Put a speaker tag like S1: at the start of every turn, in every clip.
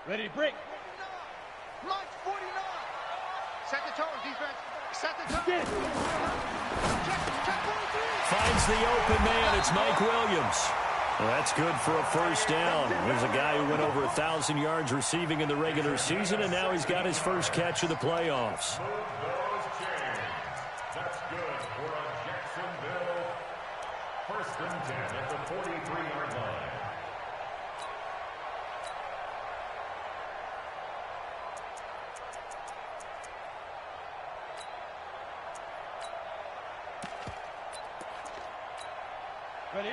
S1: Ready to break.
S2: March 49. Set the tone, defense. Set the tone. Check 43.
S3: Finds the open man. It's Mike Williams. Well, that's good for a first down. There's a guy who went over 1,000 yards receiving in the regular season, and now he's got his first catch of the playoffs.
S4: That's good for a Jacksonville first and 10 at the 43-yard line.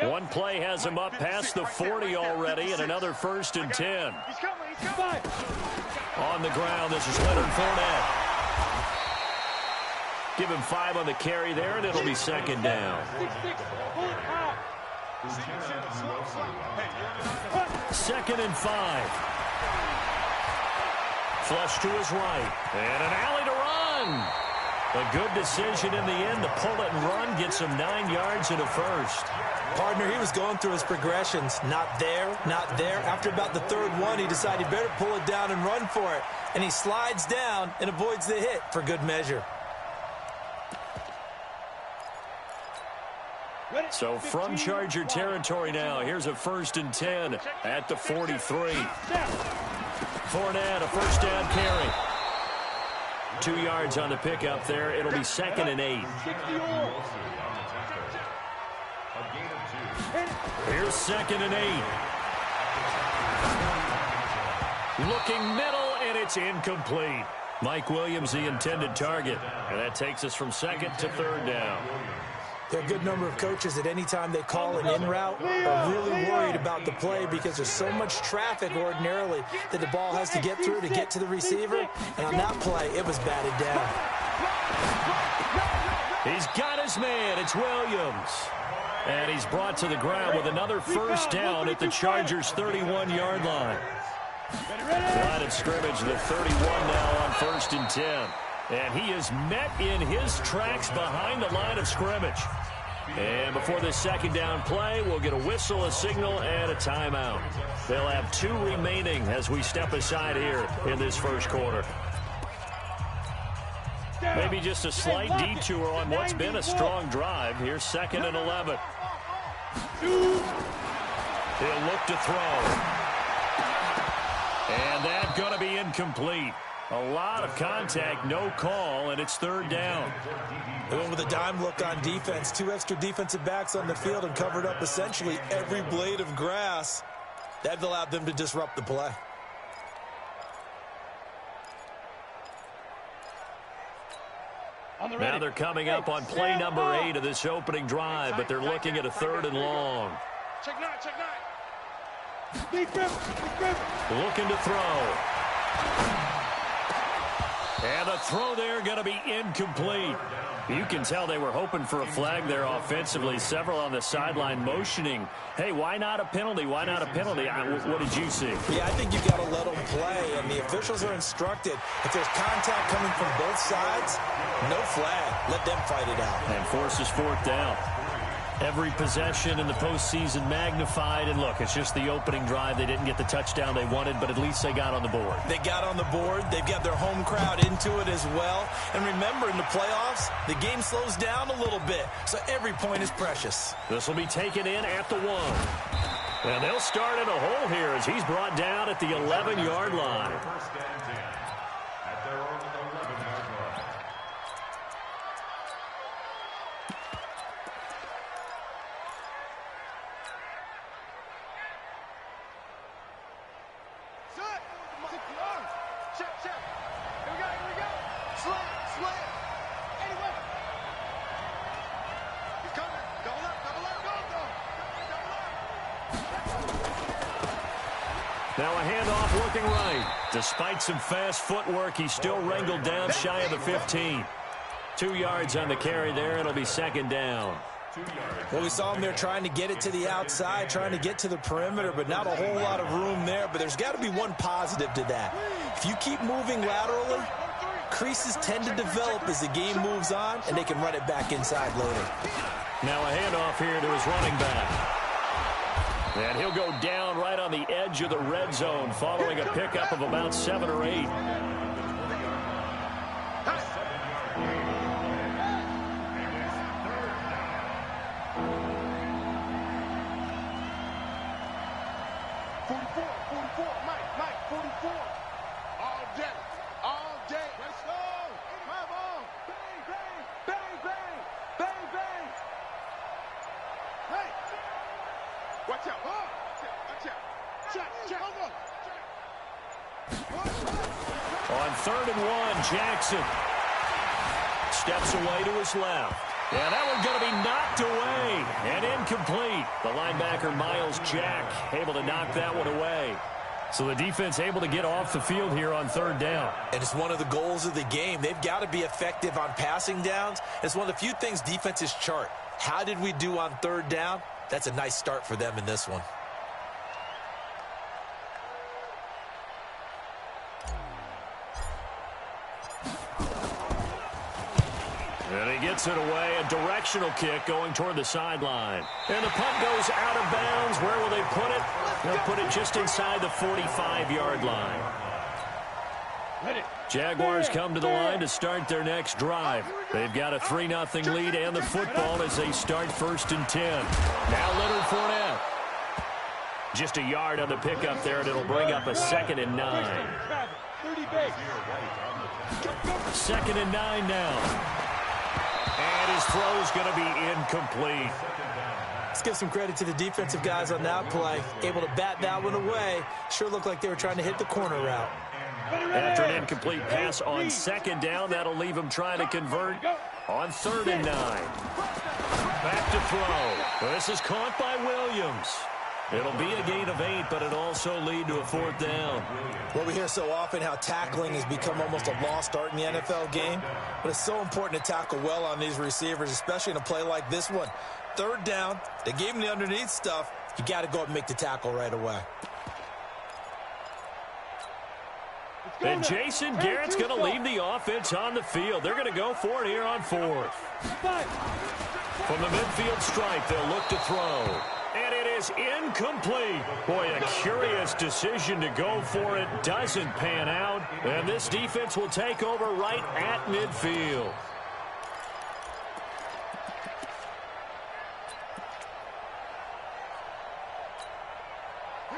S3: One play has him up past the 40 already, and another first and 10.
S2: He's coming.
S3: On the ground, this is Leonard Fournette. Give him 5 on the carry there, and it'll be second down. Second and 5. Flush to his right, and an alley to run. A good decision in the end to pull it and run, gets him 9 yards and a first.
S5: Partner, he was going through his progressions. Not there, not there. After about the third one, he decided he better pull it down and run for it. And he slides down and avoids the hit for good measure.
S3: So from Charger territory now, here's a first and 10 at the 43. Fournette, a first down carry. 2 yards on the pickup there. It'll be second and 8. Here's second and 8. Looking middle, and it's incomplete. Mike Williams, the intended target. And that takes us from second to third down.
S5: There are a good number of coaches at any time they call an in route are really worried about the play because there's so much traffic ordinarily that the ball has to get through to get to the receiver. And on that play, it was batted down.
S3: He's got his man. It's Williams. And he's brought to the ground with another first down at the Chargers' 31-yard line. Line of scrimmage, the 31 now on first and 10. And he is met in his tracks behind the line of scrimmage. And before this second down play, we'll get a whistle, a signal, and a timeout. They'll have 2 remaining as we step aside here in this first quarter. Maybe just a slight detour on what's been a strong drive. Here's second and 11. He'll look to throw. And that's going to be incomplete. A lot of contact, no call, and it's third down.
S5: They went with a dime look on defense. 2 extra defensive backs on the field and covered up essentially every blade of grass. That allowed them to disrupt the play.
S3: Now they're coming up on play number 8 of this opening drive, but they're looking at a third and long.
S2: Check 9.
S3: Looking to throw. And the throw there going to be incomplete. You can tell they were hoping for a flag there offensively. Several on the sideline motioning. Hey, why not a penalty? Why not a penalty? What did you see?
S5: Yeah, I think you've got to let them play, and the officials are instructed. If there's contact coming from both sides, no flag. Let them fight it out.
S3: And forces fourth down. Every possession in the postseason magnified. And look, it's just the opening drive. They didn't get the touchdown they wanted, but at least they got on the board.
S5: They got on the board. They've got their home crowd into it as well. And remember, in the playoffs, the game slows down a little bit, so every point is precious.
S3: This will be taken in at the 1. And they'll start in a hole here as he's brought down at the 11-yard line. Now a handoff looking right. Despite some fast footwork, he's still wrangled down shy of the 15. 2 yards on the carry there. It'll be second down.
S5: Well, we saw him there trying to get it to the outside, trying to get to the perimeter, but not a whole lot of room there. But there's got to be one positive to that. If you keep moving laterally, creases tend to develop as the game moves on, and they can run it back inside later.
S3: Now a handoff here to his running back. And he'll go down right on the edge of the red zone following a pickup of about 7 or 8. On 3rd and 1, Jackson steps away to his left. And that one's going to be knocked away and incomplete. The linebacker, Miles Jack, able to knock that one away. So the defense able to get off the field here on 3rd down.
S5: And it's one of the goals of the game. They've got to be effective on passing downs. It's one of the few things defenses chart. How did we do on 3rd down? That's a nice start for them in this one.
S3: And he gets it away, a directional kick going toward the sideline. And the punt goes out of bounds. Where will they put it? They'll put it just inside the 45-yard line. Jaguars come to the line to start their next drive. They've got a 3-0 lead and the football as they start 1st and 10. Now Leonard Fournette. Just a yard on the pickup there, and it'll bring up a 2nd and 9. 2nd and 9 now. And his throw's going to be incomplete.
S5: Let's give some credit to the defensive guys on that play. Able to bat that one away. Sure looked like they were trying to hit the corner route.
S3: After an incomplete pass on 2nd down, that'll leave him trying to convert on 3rd and 9. Back to throw. Well, this is caught by Williams. It'll be a gain of 8, but it'll also lead to a 4th down.
S5: Well, we hear so often how tackling has become almost a lost art in the NFL game, but it's so important to tackle well on these receivers, especially in a play like this one. 3rd down, they gave him the underneath stuff. You got to go up and make the tackle right away.
S3: And Jason Garrett's going to leave the offense on the field. They're going to go for it here on 4th. From the midfield stripe, they'll look to throw. And it is incomplete. Boy, a curious decision to go for it. Doesn't pan out. And this defense will take over right at midfield.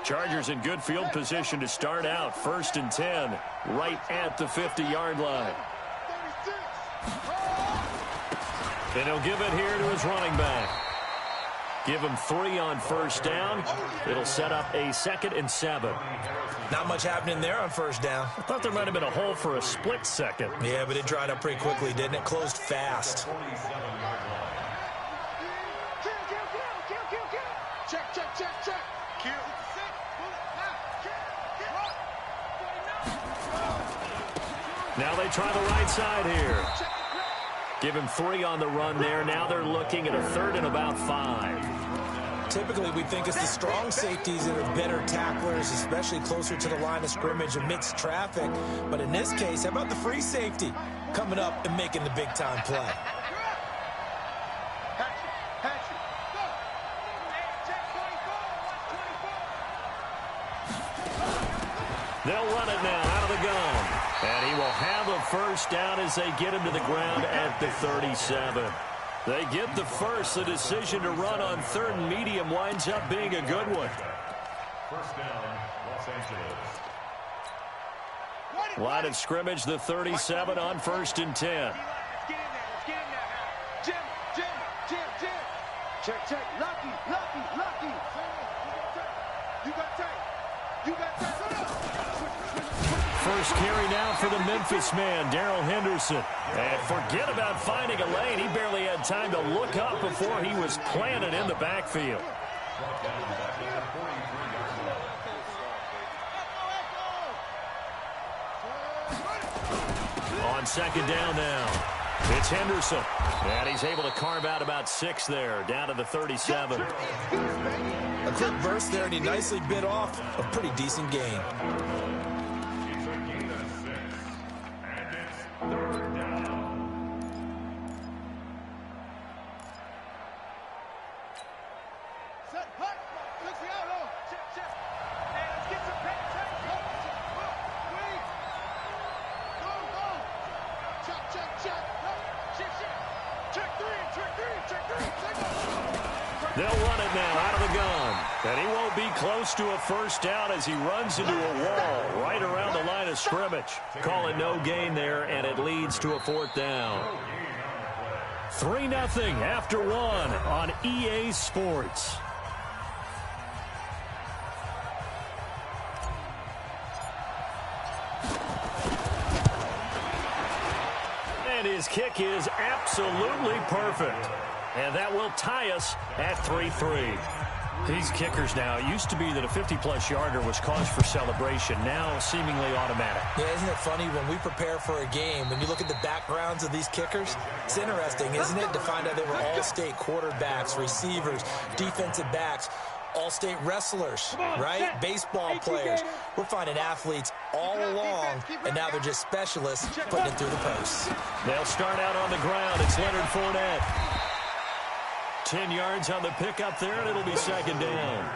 S3: Chargers in good field position to start out. 1st and 10, right at the 50-yard line. And he'll give it here to his running back. Give him 3 on 1st down. It'll set up a 2nd and 7.
S5: Not much happening there on 1st down.
S3: I thought there might have been a hole for a split second.
S5: Yeah, but it dried up pretty quickly, didn't it? Closed fast.
S3: Now they try the right side here. Give him 3 on the run there. Now they're looking at a 3rd and about 5.
S5: Typically, we think it's the strong safeties that are better tacklers, especially closer to the line of scrimmage amidst traffic. But in this case, how about the free safety coming up and making the big-time play?
S3: They'll run it now out of the gun. And he will have a 1st down as they get him to the ground at the 37. They get the first. The decision to run on 3rd and medium winds up being a good one.
S4: 1st down, Los Angeles.
S3: Line of scrimmage, the 37 on 1st and 10.
S2: Let's get in there. Let's get in there now. Jim. Check. Lucky. You got tape.
S3: First carry now for the Memphis man, Darrell Henderson. And forget about finding a lane. He barely had time to look up before he was planted in the backfield. On 2nd down now, it's Henderson. And he's able to carve out about 6 there, down to the 37.
S5: A quick burst there, and he nicely bit off a pretty decent gain.
S3: They'll run it now out of the gun. And he won't be close to a first down as he runs into a wall right around the line of scrimmage. Call it no gain there, and it leads to a fourth down. 3-0 after one on EA Sports. And his kick is absolutely perfect. And that will tie us at 3-3. These kickers now, it used to be that a 50-plus yarder was cause for celebration, now seemingly automatic.
S5: Yeah, isn't it funny when we prepare for a game, when you look at the backgrounds of these kickers, it's interesting, isn't it, to find out they were all-state quarterbacks, receivers, defensive backs, all-state wrestlers, right? Baseball players. We're finding athletes all along, and now they're just specialists putting it through the posts.
S3: They'll start out on the ground. It's Leonard Fournette. 10 yards on the pickup there, and it'll be second down.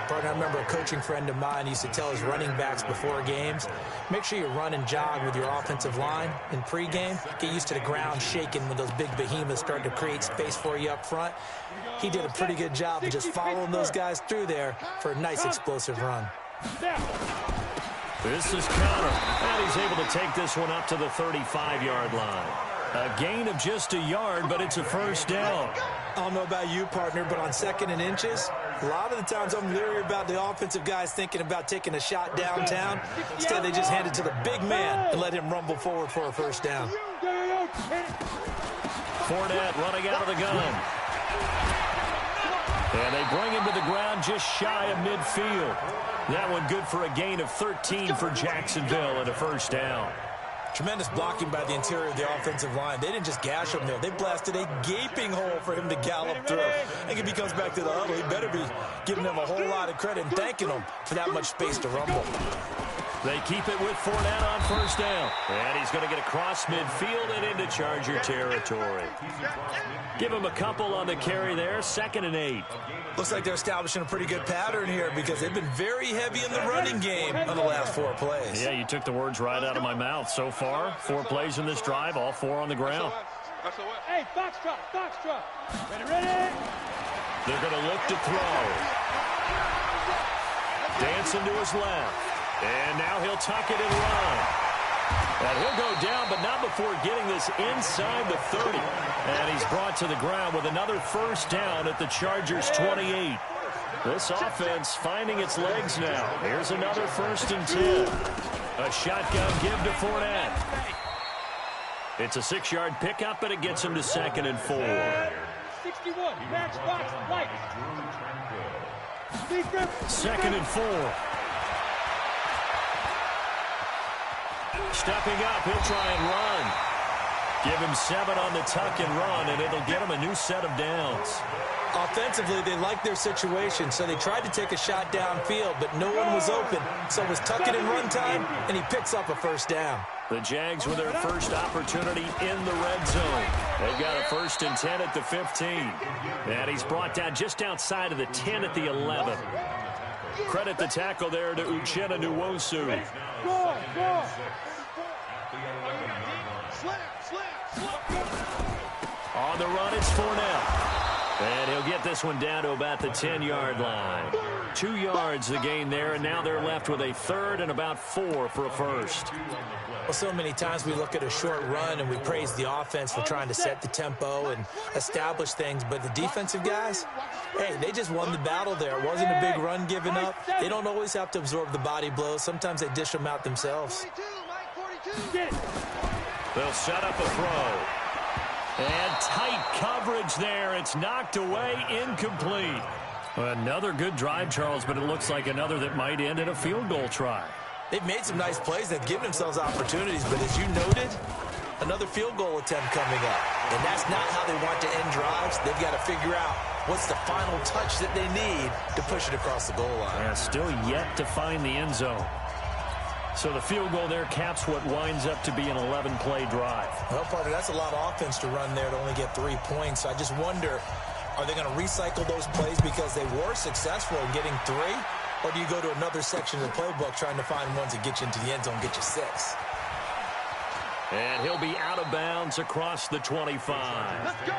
S5: Partner, I remember a coaching friend of mine used to tell his running backs before games, make sure you run and jog with your offensive line in pregame. Get used to the ground shaking when those big behemoths start to create space for you up front. He did a pretty good job of just following those guys through there for a nice explosive run.
S3: This is Connor, and he's able to take this one up to the 35-yard line. A gain of just a yard, but it's a first down.
S5: I don't know about you, partner, but on 2nd and inches, a lot of the times I'm leery about the offensive guys thinking about taking a shot downtown. Instead, they just hand it to the big man and let him rumble forward for a first down.
S3: Fournette running out of the gun. And they bring him to the ground just shy of midfield. That one good for a gain of 13 for Jacksonville and a first down.
S5: Tremendous blocking by the interior of the offensive line. They didn't just gash him there. They blasted a gaping hole for him to gallop through. I think if he comes back to the huddle, he better be giving them a whole lot of credit and thanking them for that much space to rumble.
S3: They keep it with Fournette on first down. And he's going to get across midfield and into Charger territory. Give him a couple on the carry there. 2nd and 8.
S5: Looks like they're establishing a pretty good pattern here because they've been very heavy in the running game on the last 4 plays.
S3: Yeah, you took the words right out of my mouth. So far, 4 plays in this drive, all 4 on the ground.
S2: Hey, foxtrot, foxtrot. Ready?
S3: They're going to look to throw. Dancing to his left. And now he'll tuck it and run. And he'll go down, but not before getting this inside the 30. And he's brought to the ground with another first down at the Chargers' 28. This offense finding its legs now. Here's another 1st and 10. A shotgun give to Fournette. It's a 6-yard pickup, and it gets him to 2nd and 4.
S2: 61, matchbox, light.
S3: 2nd and 4. Stepping up, he'll try and run. Give him 7 on the tuck and run, and it'll get him a new set of downs.
S5: Offensively, they liked their situation, so they tried to take a shot downfield, but no one was open. So it was tuck it and run time, and he picks up a first down.
S3: The Jags with their first opportunity in the red zone. They've got a 1st and 10 at the 15. And he's brought down just outside of the 10 at the 11. Credit the tackle there to Uchenna Nwosu. On the run, it's Fournette. And he'll get this one down to about the 10-yard line. 2 yards the gain there, and now they're left with a 3rd and about 4 for a first.
S5: Well, so many times we look at a short run and we praise the offense for trying to set the tempo and establish things, but the defensive guys, hey, they just won the battle there. It wasn't a big run given up. They don't always have to absorb the body blows. Sometimes they dish them out themselves.
S3: They'll set up a throw. And tight coverage there. It's knocked away, incomplete. Another good drive, Charles, but it looks like another that might end in a field goal try.
S5: They've made some nice plays. They've given themselves opportunities, but as you noted, another field goal attempt coming up. And that's not how they want to end drives. They've got to figure out what's the final touch that they need to push it across the goal line.
S3: Yeah, still yet to find the end zone. So the field goal there caps what winds up to be an 11-play drive.
S5: Well, partner, that's a lot of offense to run there to only get 3 points. I just wonder, are they going to recycle those plays because they were successful in getting 3? Or do you go to another section of the playbook trying to find ones that get you into the end zone, get you 6?
S3: And he'll be out of bounds across the 25.
S2: Let's go.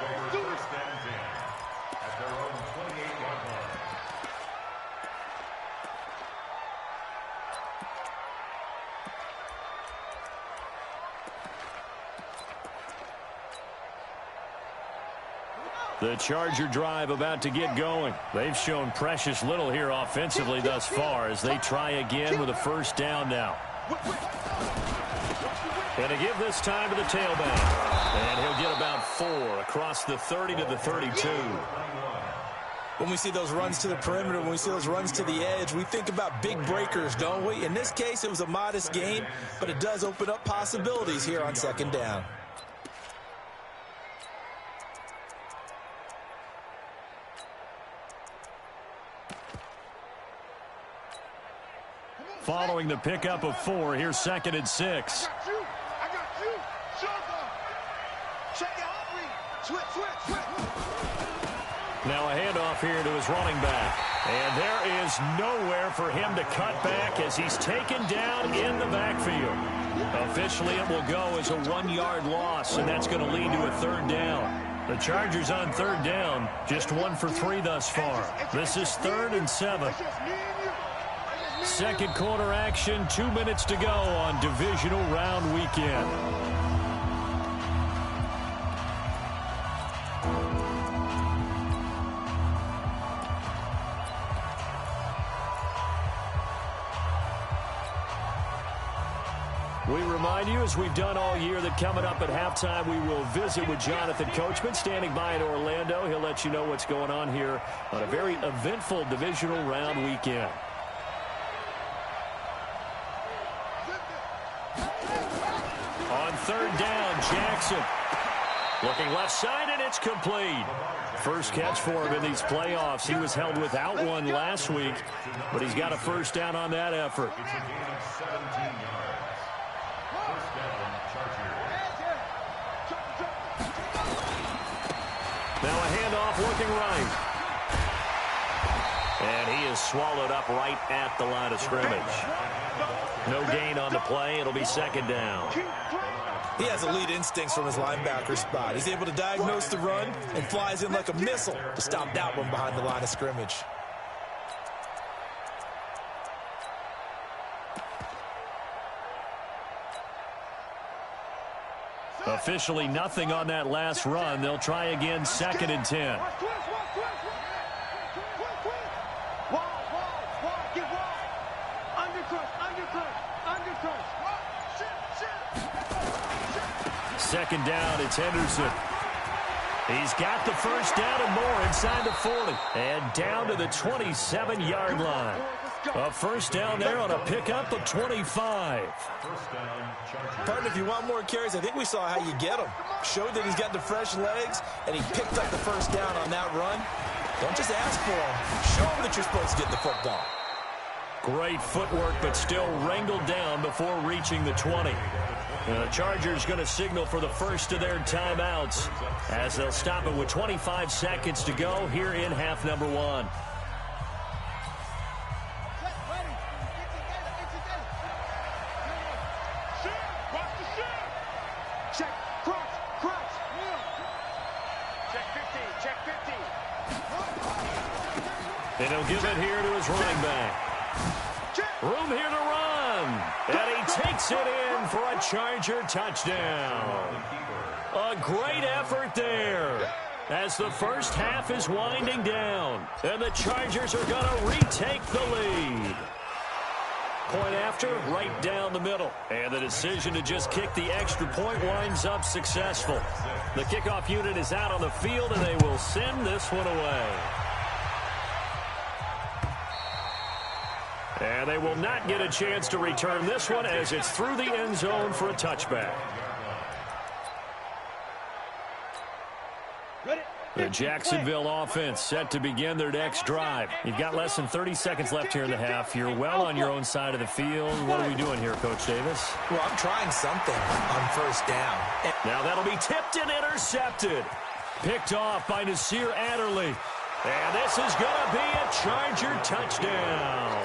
S3: The Charger drive about to get going. They've shown precious little here offensively thus far as they try again with a first down now. And to give this time to the tailback. And he'll get about 4 across the 30 to the 32.
S5: When we see those runs to the perimeter, when we see those runs to the edge, we think about big breakers, don't we? In this case, it was a modest gain, but it does open up possibilities here on second down.
S3: Following the pickup of 4, here's 2nd and 6.
S2: I got you. Check your heart rate. Switch.
S3: Now a handoff here to his running back. And there is nowhere for him to cut back as he's taken down in the backfield. Officially, it will go as a 1-yard loss, and that's going to lead to a 3rd down. The Chargers on 3rd down, just 1 for 3 thus far. This is 3rd and 7. Second quarter action, 2 minutes to go on divisional round weekend. We remind you, as we've done all year, that coming up at halftime, we will visit with Jonathan Coachman, standing by in Orlando. He'll let you know what's going on here on a very eventful divisional round weekend. On 3rd down, Jackson. Looking left side, and it's complete. First catch for him in these playoffs. He was held without one last week, but he's got a first down on that effort. Now a handoff looking right. And he is swallowed up right at the line of scrimmage. No gain on the play. It'll be 2nd down.
S5: He has elite instincts from his linebacker spot. He's able to diagnose the run and flies in like a missile to stop that one behind the line of scrimmage.
S3: Officially nothing on that last run. They'll try again, 2nd and 10. Second down, it's Henderson. He's got the first down and more inside the 40. And down to the 27-yard line. A first down there on a pickup of 25.
S5: Partner, if you want more carries, I think we saw how you get them. Showed that he's got the fresh legs, and he picked up the first down on that run. Don't just ask for him. Show him that you're supposed to get the football.
S3: Great footwork, but still wrangled down before reaching the 20. The Chargers going to signal for the first of their timeouts as they'll stop it with 25 seconds to go here in half number 1. And he'll give it here to his running back. Room here to run. And he takes it in for a Charger touchdown. A great effort there as the first half is winding down. And the Chargers are going to retake the lead. Point after, right down the middle. And the decision to just kick the extra point winds up successful. The kickoff unit is out on the field, and they will send this one away. And they will not get a chance to return this one as it's through the end zone for a touchback. The Jacksonville offense set to begin their next drive. You've got less than 30 seconds left here in the half. You're well on your own side of the field. What are we doing here, Coach Davis?
S5: Well, I'm trying something on first down.
S3: Now that'll be tipped and intercepted. Picked off by Nasir Adderley. And this is going to be a Charger touchdown.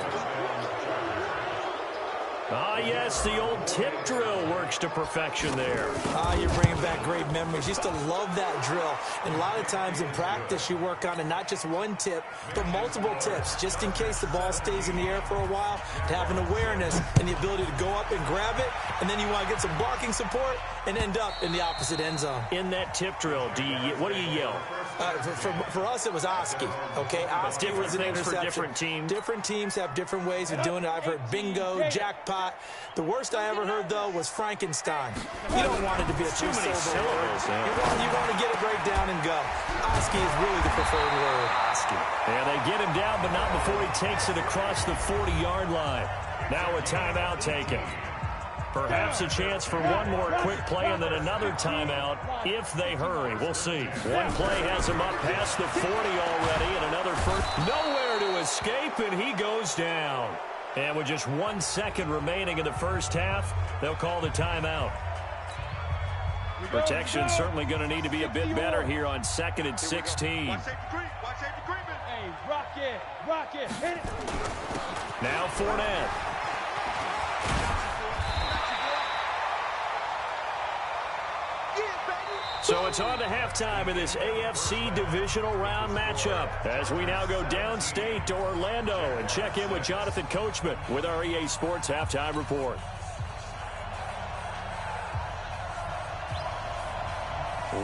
S3: Ah, yes, the old tip drill works to perfection there.
S5: You're bringing back great memories. Used to love that drill. And a lot of times in practice, you work on it, not just one tip, but multiple tips, just in case the ball stays in the air for a while, to have an awareness and the ability to go up and grab it, and then you want to get some blocking support and end up in the opposite end zone.
S3: In that tip drill, what do you yell?
S5: For us, it was Oski. Okay, Oski was an
S3: things
S5: interception.
S3: for different teams.
S5: Different teams have different ways of doing it. I've heard bingo, jackpot. The worst I ever heard, though, was Frankenstein. You don't want it to be a
S3: Too many
S5: two-syllable word.
S3: syllables.
S5: You want to get it right down and go. Oski is really the preferred word. Oski.
S3: Yeah, they get him down, but not before he takes it across the 40-yard line. Now a timeout taken. Perhaps a chance for one more quick play and then another timeout if they hurry. We'll see. One play has him up past the 40 already, and another first. Nowhere to escape, and he goes down. And with just 1 second remaining in the first half, they'll call the timeout. Protection certainly going to need to be a bit better here on 2nd and 16.
S2: Watch safety creep. Watch safety creeping.
S1: Hey, rock it, hit it.
S3: Now Fournette. So it's on to halftime in this AFC divisional round matchup as we now go downstate to Orlando and check in with Jonathan Coachman with our EA Sports Halftime Report.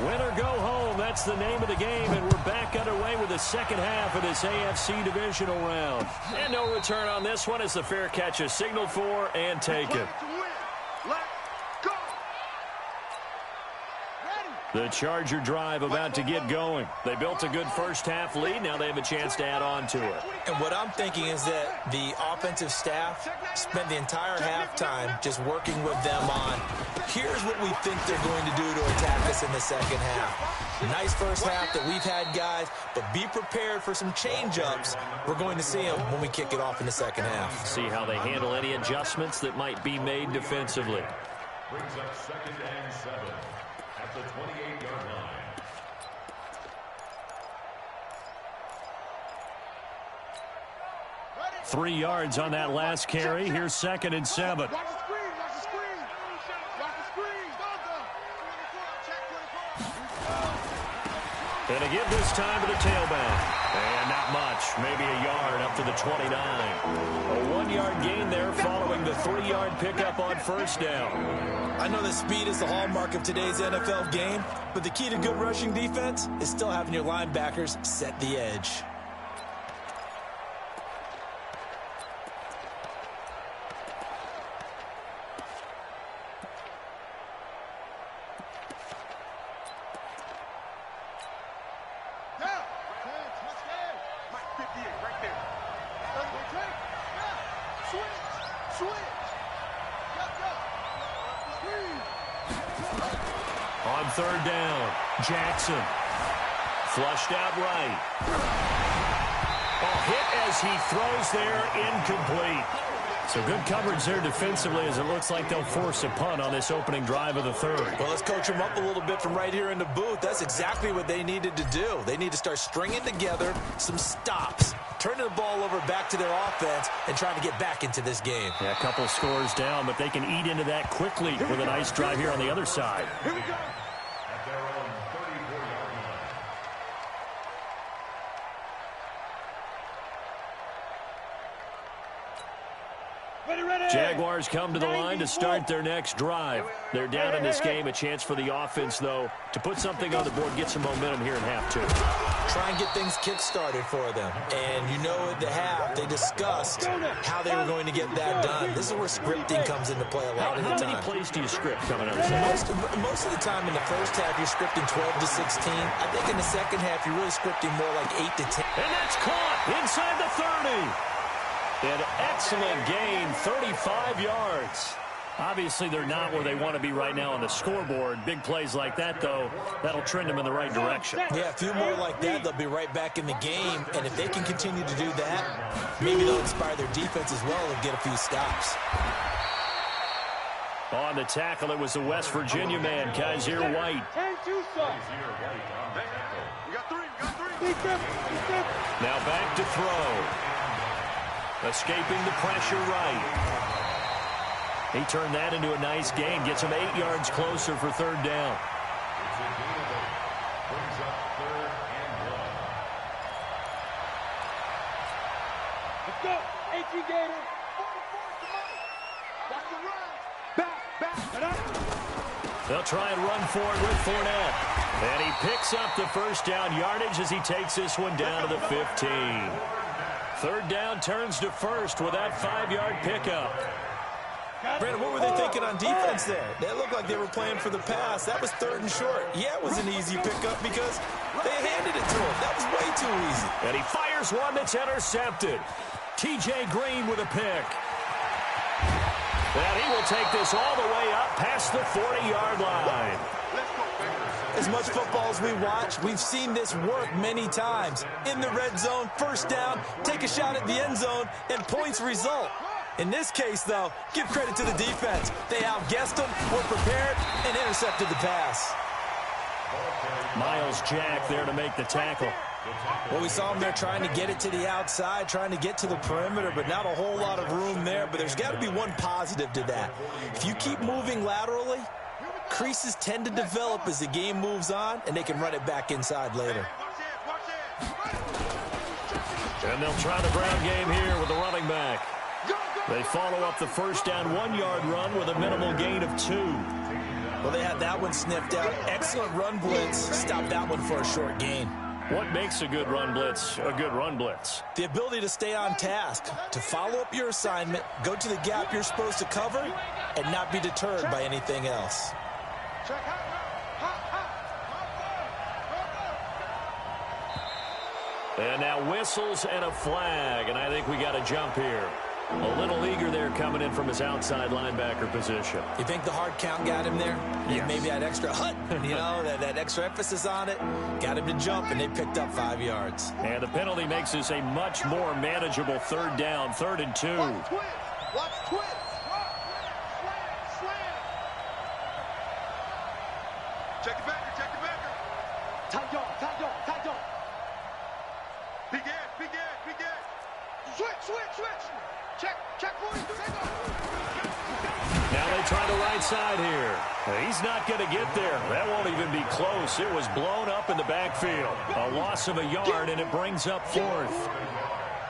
S3: Win or go home, that's the name of the game, and we're back underway with the second half of this AFC divisional round. And no return on this one as the fair catch is signaled for and taken. The Charger drive about to get going. They built a good first-half lead. Now they have a chance to add on to it.
S5: And what I'm thinking is that the offensive staff spent the entire halftime just working with them on, here's what we think they're going to do to attack us in the second half. Nice first half that we've had, guys, but be prepared for some change-ups. We're going to see them when we kick it off in the second half.
S3: See how they handle any adjustments that might be made defensively.
S4: Brings up 2nd and 7 at the 28-yard line.
S2: Ready?
S3: 3 yards on that last carry. Here's 2nd and 7.
S2: Watch the screen. Watch the screen. Watch the screen. Check.
S3: And to give this time to the tailback. And not much. Maybe a yard up to the 29. A 1-yard gain there following the 3-yard pickup on first down.
S5: I know that speed is the hallmark of today's NFL game, but the key to good rushing defense is still having your linebackers set the edge.
S2: Down. 58 right there. Switch.
S3: On 3rd down, Jackson. Flushed out right. A hit as he throws there, incomplete. So good coverage there defensively as it looks like they'll force a punt on this opening drive of the 3rd.
S5: Well, let's coach them up a little bit from right here in the booth. That's exactly what they needed to do. They need to start stringing together some stops, turning the ball over back to their offense, and trying to get back into this game.
S3: Yeah, a couple scores down, but they can eat into that quickly with a nice drive here on the other side.
S2: Here we go.
S4: At their own 34-yard line.
S1: Ready.
S3: Jaguars come to the line to start their next drive. They're down in this game. A chance for the offense, though, to put something on the board, get some momentum here in half 2.
S5: Try and get things kick-started for them. And you know at the half, they discussed how they were going to get that done. This is where scripting comes into play a lot of the
S3: How
S5: time.
S3: many plays do you script coming out of the
S5: Most of the time in the first half, you're scripting 12 to 16. I think in the second half, you're really scripting more like 8 to 10.
S3: And that's caught inside the 30. An excellent gain, 35 yards. Obviously, they're not where they want to be right now on the scoreboard. Big plays like that, though, that'll trend them in the right direction.
S5: Yeah, a few more like that, they'll be right back in the game. And if they can continue to do that, maybe they'll inspire their defense as well and get a few stops.
S3: On the tackle, it was the West Virginia man, Kaiser White.
S1: And two subs.
S2: We got three.
S3: Now back to throw. Escaping the pressure right. He turned that into a nice gain. Gets him 8 yards closer for third down.
S4: It's a gain of 8. Brings up 3rd and 1.
S1: Let's go. 18 Gator. 44,
S2: Watch the run. Back.
S3: They'll try and run for it with Fournette. And he picks up the first down yardage as he takes this one down to the 15. Third down turns to first with that 5-yard pickup.
S5: Brandon, what were they thinking on defense there? They looked like they were playing for the pass. That was 3rd and short. Yeah, it was an easy pickup because they handed it to him. That was way too easy.
S3: And he fires one that's intercepted. T.J. Green with a pick. And he will take this all the way up past the 40-yard line.
S5: As much football as we watch, we've seen this work many times. In the red zone, first down, take a shot at the end zone, and points result. In this case, though, give credit to the defense. They outguessed them, were prepared, and intercepted the pass.
S3: Miles Jack there to make the tackle.
S5: Well, we saw him there trying to get it to the outside, trying to get to the perimeter, but not a whole lot of room there. But there's got to be one positive to that. If you keep moving laterally, creases tend to develop as the game moves on, and they can run it back inside later.
S3: And they'll try the ground game here with the running back. They follow up the first down 1-yard run with a minimal gain of 2.
S5: Well, they had that one sniffed out. Excellent run blitz. Stopped that one for a short gain.
S3: What makes a good run blitz a good run blitz?
S5: The ability to stay on task, to follow up your assignment, go to the gap you're supposed to cover, and not be deterred by anything else.
S3: And now whistles and a flag, and I think we got a jump here. A little eager there coming in from his outside linebacker position.
S5: You think the hard count got him there?
S3: Yes.
S5: Maybe that extra that extra emphasis on it got him to jump, and they picked up 5 yards.
S3: And the penalty makes this a much more manageable third down, 3rd and 2.
S2: Watch twist. Slam. Check the backer.
S1: Tight dog.
S2: Begin. Switch. Check for you.
S3: Now they try the right side here. He's not going to get there. That won't even be close. It was blown up in the backfield. A loss of a yard, and it brings up 4th.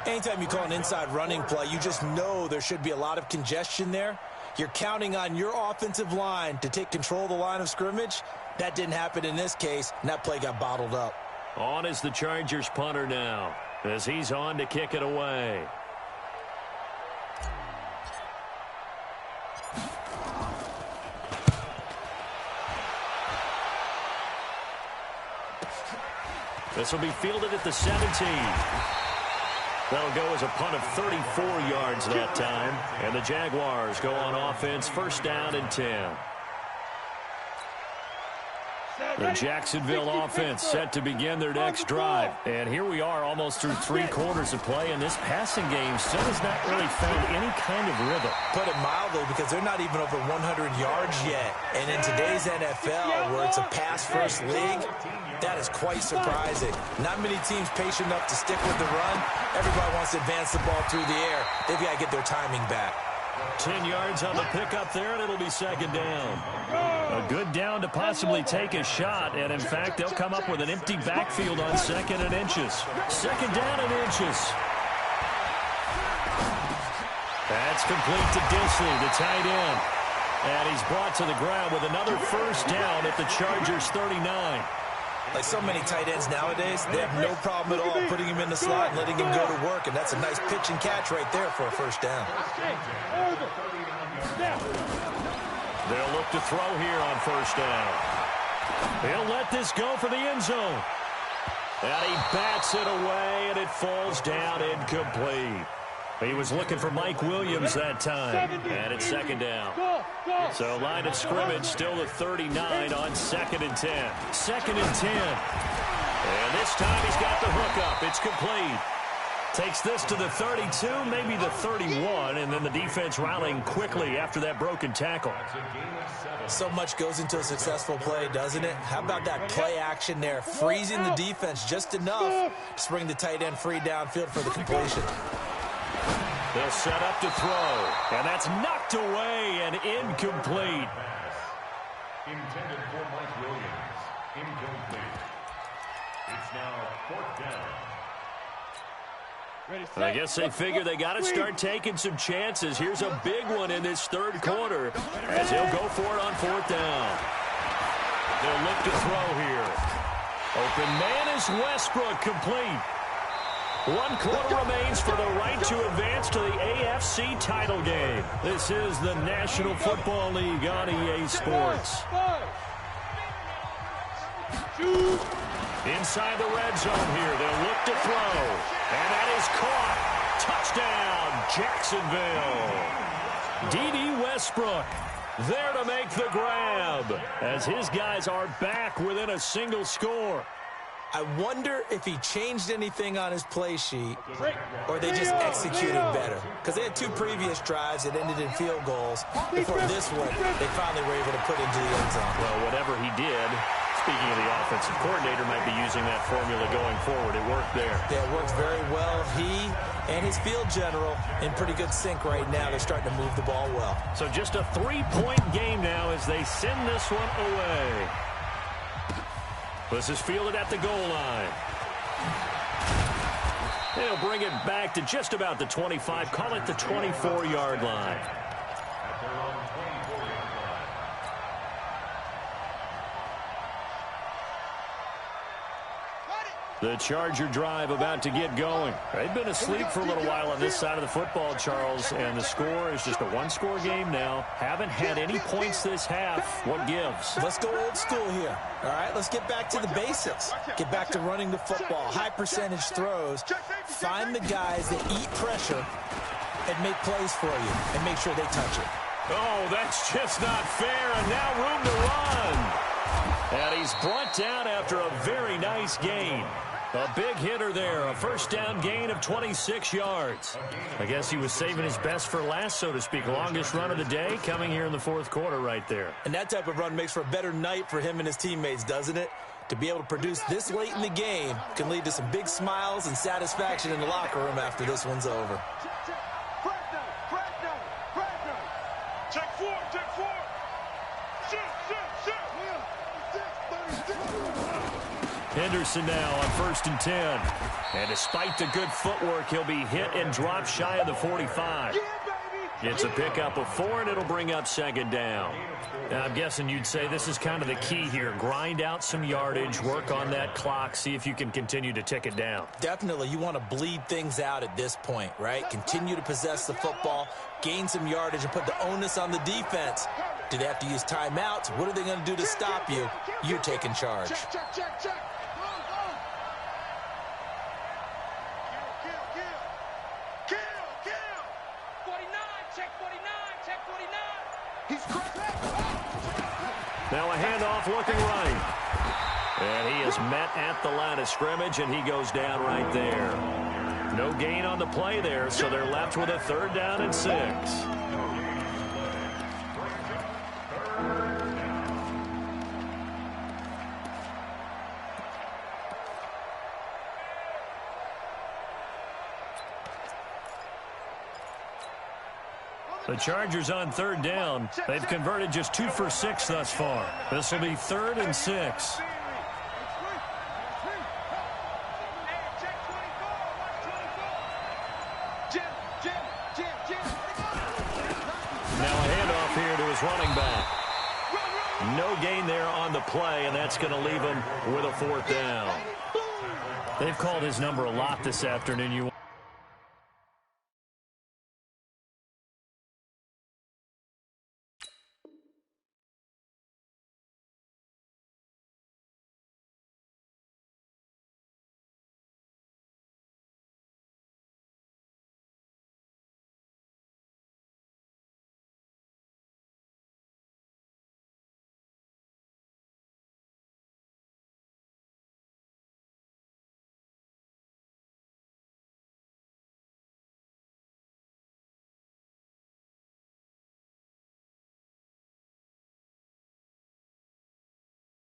S5: Anytime you call an inside running play, you just know there should be a lot of congestion there. You're counting on your offensive line to take control of the line of scrimmage. That didn't happen in this case, and that play got bottled up.
S3: On is the Chargers punter now, as he's on to kick it away. This will be fielded at the 17. That'll go as a punt of 34 yards that time. And the Jaguars go on offense, first down and 10. The Jacksonville offense set to begin their next drive. And here we are almost through 3 quarters of play, and this passing game still has not really found any kind of rhythm.
S5: Put it mildly, because they're not even over 100 yards yet. And in today's NFL, where it's a pass-first league, that is quite surprising. Not many teams patient enough to stick with the run. Everybody wants to advance the ball through the air. They've got to get their timing back.
S3: 10 yards on the pickup there, and it'll be second down. A good down to possibly take a shot, and in fact, they'll come up with an empty backfield on 2nd and inches. Second down and inches. That's complete to Disley, the tight end. And he's brought to the ground with another first down at the Chargers 39.
S5: Like so many tight ends nowadays, they have no problem at all putting him in the slot and letting him go to work, and that's a nice pitch and catch right there for a first down.
S3: They'll look to throw here on first down. He'll let this go for the end zone. And he bats it away, and it falls down incomplete. He was looking for Mike Williams that time, and it's second down. So line of scrimmage still the 39 on 2nd and 10. 2nd and 10. And this time he's got the hook up. It's complete. Takes this to the 32, maybe the 31, and then the defense rallying quickly after that broken tackle.
S5: So much goes into a successful play, doesn't it? How about that play action there, freezing the defense just enough to bring the tight end free downfield for the completion.
S3: They'll set up to throw. And that's knocked away and incomplete.
S4: Intended for Mike Williams. Incomplete. It's now 4th down.
S3: I guess they figure they got to start taking some chances. Here's a big one in this third quarter as he'll go for it on 4th down. They'll look to throw here. Open man is Westbrook, complete. 1 quarter remains for the right to advance to the AFC title game. This is the National Football League on EA Sports. Inside the red zone here, they'll look to throw. And that is caught. Touchdown, Jacksonville. D.D. Westbrook there to make the grab as his guys are back within a single score.
S5: I wonder if he changed anything on his play sheet or they just executed better. Because they had 2 previous drives that ended in field goals. Before this one, they finally were able to put into the end zone.
S3: Well, whatever he did, speaking of the offensive coordinator, might be using that formula going forward. It worked there.
S5: Yeah, it worked very well. He and his field general in pretty good sync right now. They're starting to move the ball well.
S3: So just a 3-point game now as they send this one away. This is fielded at the goal line. They'll bring it back to just about the 25. Call it the 24-yard line.
S4: At their own 24-yard line.
S3: The Charger drive about to get going. They've been asleep for a little while on this side of the football, Charles, and the score is just a 1-score game now. Haven't had any points this half. What gives?
S5: Let's go old school here. All right, let's get back to the basics. Get back to running the football, high percentage throws. Find the guys that eat pressure and make plays for you and make sure they touch it.
S3: Oh, that's just not fair, and now room to run. And he's brought down after a very nice gain. A big hitter there, a first down gain of 26 yards. I guess he was saving his best for last, so to speak. Longest run of the day coming here in the fourth quarter right there.
S5: And that type of run makes for a better night for him and his teammates, doesn't it? To be able to produce this late in the game can lead to some big smiles and satisfaction in the locker room after this one's over.
S2: Check 4, check 4. Shoot.
S3: Henderson now on 1st and 10. And despite the good footwork, he'll be hit and dropped shy of the 45. It's a pickup of 4, and it'll bring up 2nd down. Now, I'm guessing you'd say this is kind of the key here. Grind out some yardage, work on that clock, see if you can continue to tick it down.
S5: Definitely, you want to bleed things out at this point, right? Continue to possess the football, gain some yardage, and put the onus on the defense. Do they have to use timeouts? What are they going to do to stop you? You're taking charge.
S2: Check.
S3: Now a handoff looking right. And he is met at the line of scrimmage, and he goes down right there. No gain on the play there, so they're left with a 3rd down and 6. The Chargers on 3rd down. They've converted just 2 for 6 thus far. This will be 3rd and 6. Now a handoff here to his running back. No gain there on the play, and that's going to leave him with a 4th down. They've called his number a lot this afternoon.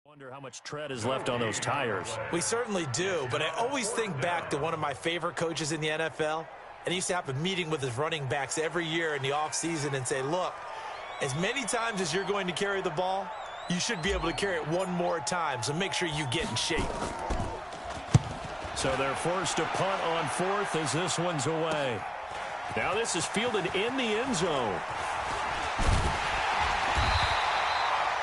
S3: Wonder how much tread is left on those tires.
S5: We certainly do, but I always think back to one of my favorite coaches in the NFL, and he used to have a meeting with his running backs every year in the offseason and say, look, as many times as you're going to carry the ball, you should be able to carry it one more time, so make sure you get in shape.
S3: So they're forced to punt on 4th as this one's away. Now this is fielded in the end zone.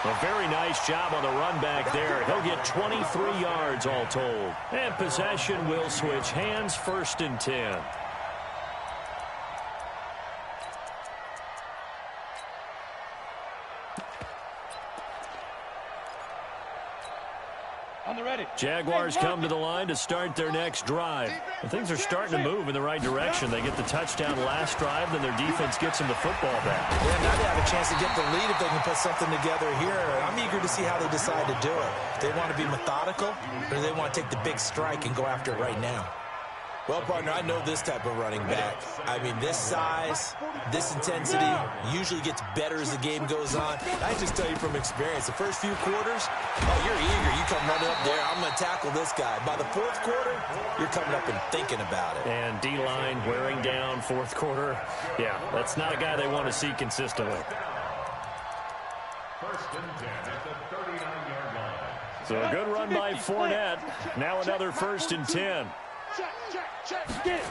S3: A very nice job on the run back there. He'll get 23 yards all told. And possession will switch hands, 1st and 10.
S1: On the ready.
S3: Jaguars come to the line to start their next drive. And things are starting to move in the right direction. They get the touchdown last drive, then their defense gets them the football back.
S5: Yeah, now they have a chance to get the lead if they can put something together here. I'm eager to see how they decide to do it. If they want to be methodical, or do they want to take the big strike and go after it right now? Well, partner, I know this type of running back. I mean, this size, this intensity usually gets better as the game goes on. I just tell you from experience, the first few quarters, oh, you're eager. You come running up there, I'm going to tackle this guy. By the 4th quarter, you're coming up and thinking about it.
S3: And D-line wearing down 4th quarter. Yeah, that's not a guy they want to see consistently.
S4: 1st and 10 at the 39-yard line.
S3: So a good run by Fournette. Now another 1st and 10.
S1: Check. Get it.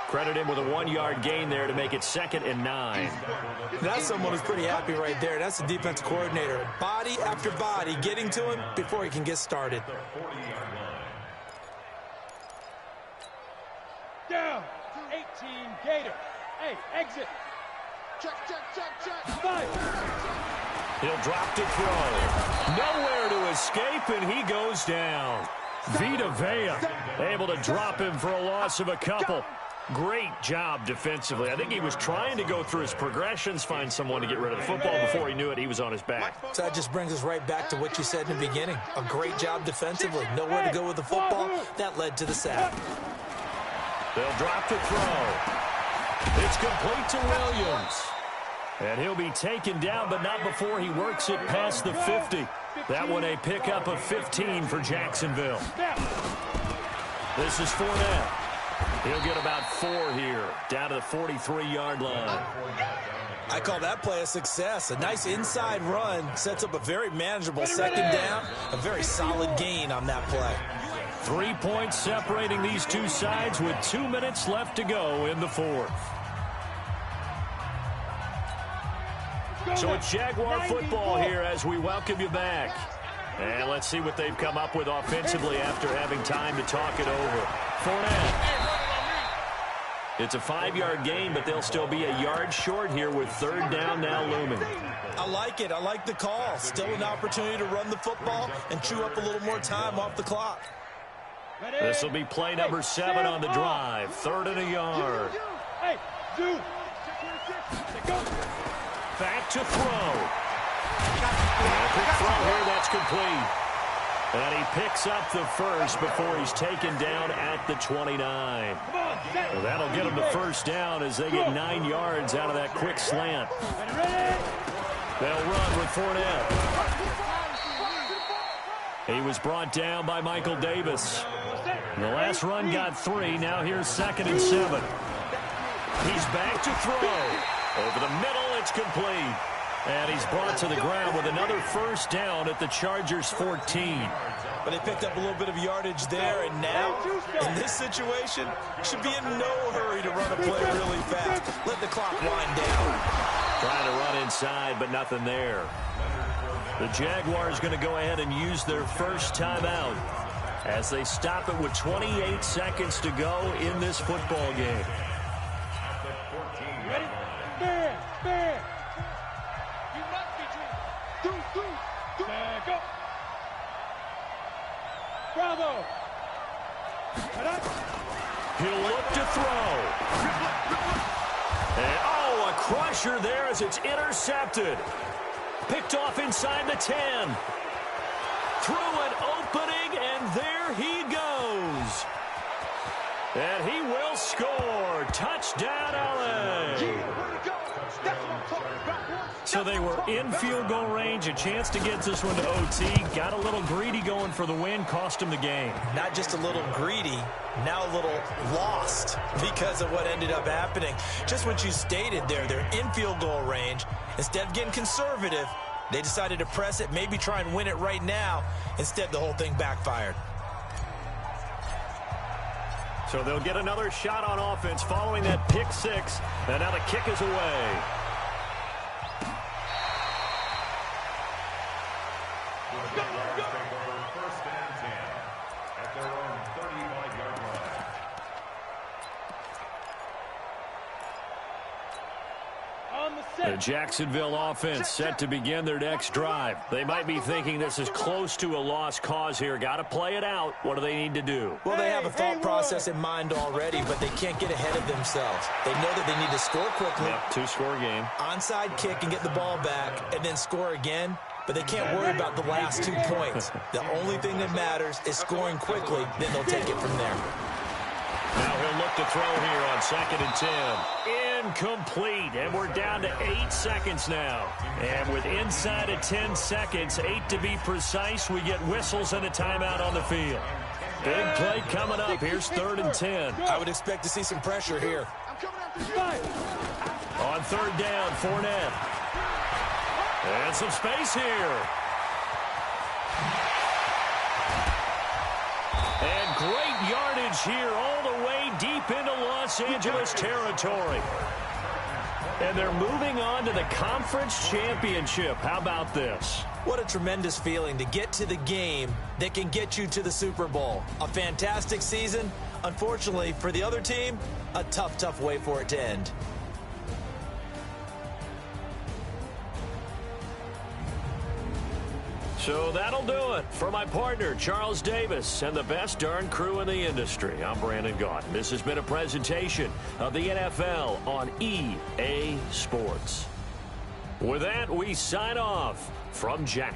S3: Credit him with a 1-yard gain there to make it 2nd and 9.
S5: That's someone who's pretty happy right there. That's the defense coordinator. Body after body getting to him before he can get started.
S1: Down. 18 Gator. Hey, exit. Check. 5.
S3: He'll drop to throw. Nowhere to escape, and he goes down. Vita Vea able to drop him for a loss of a couple. Great job defensively. I think he was trying to go through his progressions, find someone to get rid of the football. Before he knew it, he was on his back.
S5: So that just brings us right back to what you said in the beginning. A great job defensively. Nowhere to go with the football. That led to the sack.
S3: They'll drop to throw. It's complete to Williams. And he'll be taken down, but not before he works it past the 50. That one a pickup of 15 for Jacksonville. This is Fournette. He'll get about 4 here, down to the 43-yard line.
S5: I call that play a success. A nice inside run sets up a very manageable 2nd down. A very solid gain on that play.
S3: 3 points separating these two sides with 2 minutes left to go in the 4th. So it's Jaguar football here as we welcome you back. And let's see what they've come up with offensively after having time to talk it over. Fournette. It's a 5-yard gain, but they'll still be a yard short here with 3rd down now looming.
S5: I like it. I like the call. Still an opportunity to run the football and chew up a little more time off the clock.
S3: This will be play number 7 on the drive. 3rd and a yard.
S1: Hey, dude. Go.
S3: Back to throw. And a quick throw here, that's complete. And he picks up the first before he's taken down at the 29. Well, that'll get him the 1st down as they get 9 yards out of that quick slant. They'll run with Fournette. He was brought down by Michael Davis. And the last run got 3. Now here's 2nd and 7. He's back to throw. Over the middle, it's complete. And he's brought to the ground with another 1st down at the Chargers' 14.
S5: But they picked up a little bit of yardage there, and now, in this situation, should be in no hurry to run a play really fast. Let the clock wind down.
S3: Trying to run inside, but nothing there. The Jaguars going to go ahead and use their first timeout as they stop it with 28 seconds to go in this football game.
S1: Ready? Man. You must be dreaming. Go. Bravo.
S3: He'll look to throw. And, oh, a crusher there as it's intercepted. Picked off inside the 10. Through an opening, and there he goes. And he will score. Touchdown, LA. So they were in field goal range, a chance to get this one to OT. Got a little greedy going for the win, cost him the game.
S5: Not just a little greedy, now a little lost because of what ended up happening. Just what you stated there, they're in field goal range. Instead of getting conservative, they decided to press it, maybe try and win it right now. Instead, the whole thing backfired.
S3: So they'll get another shot on offense following that pick six. And now the kick is away.
S4: First and 10 at their own 35-yard line.
S1: On the
S3: The
S1: set.
S3: Jacksonville offense set to begin their next drive. They might be thinking this is close to a lost cause here. Got to play it out. What do they need to do?
S5: Well, they have a thought process in mind already, but they can't get ahead of themselves. They know that they need to score quickly.
S3: Yep, two-score game.
S5: Onside kick and get the ball back and then score again. But they can't worry about the last 2 points. The only thing that matters is scoring quickly. Then they'll take it from there.
S3: Now he'll look to throw here on 2nd and 10. Incomplete, and we're down to 8 seconds now. And with inside of 10 seconds, 8 to be precise, we get whistles and a timeout on the field. Big play coming up. Here's 3rd and 10.
S5: I would expect to see some pressure here.
S3: On 3rd down, Fournette. And some space here. And great yardage here all the way deep into Los Angeles territory. And they're moving on to the conference championship. How about this?
S5: What a tremendous feeling to get to the game that can get you to the Super Bowl. A fantastic season. Unfortunately, for the other team, a tough, tough way for it to end.
S3: So that'll do it. For my partner, Charles Davis, and the best darn crew in the industry, I'm Brandon Gaudin. This has been a presentation of the NFL on EA Sports. With that, we sign off from Jackson.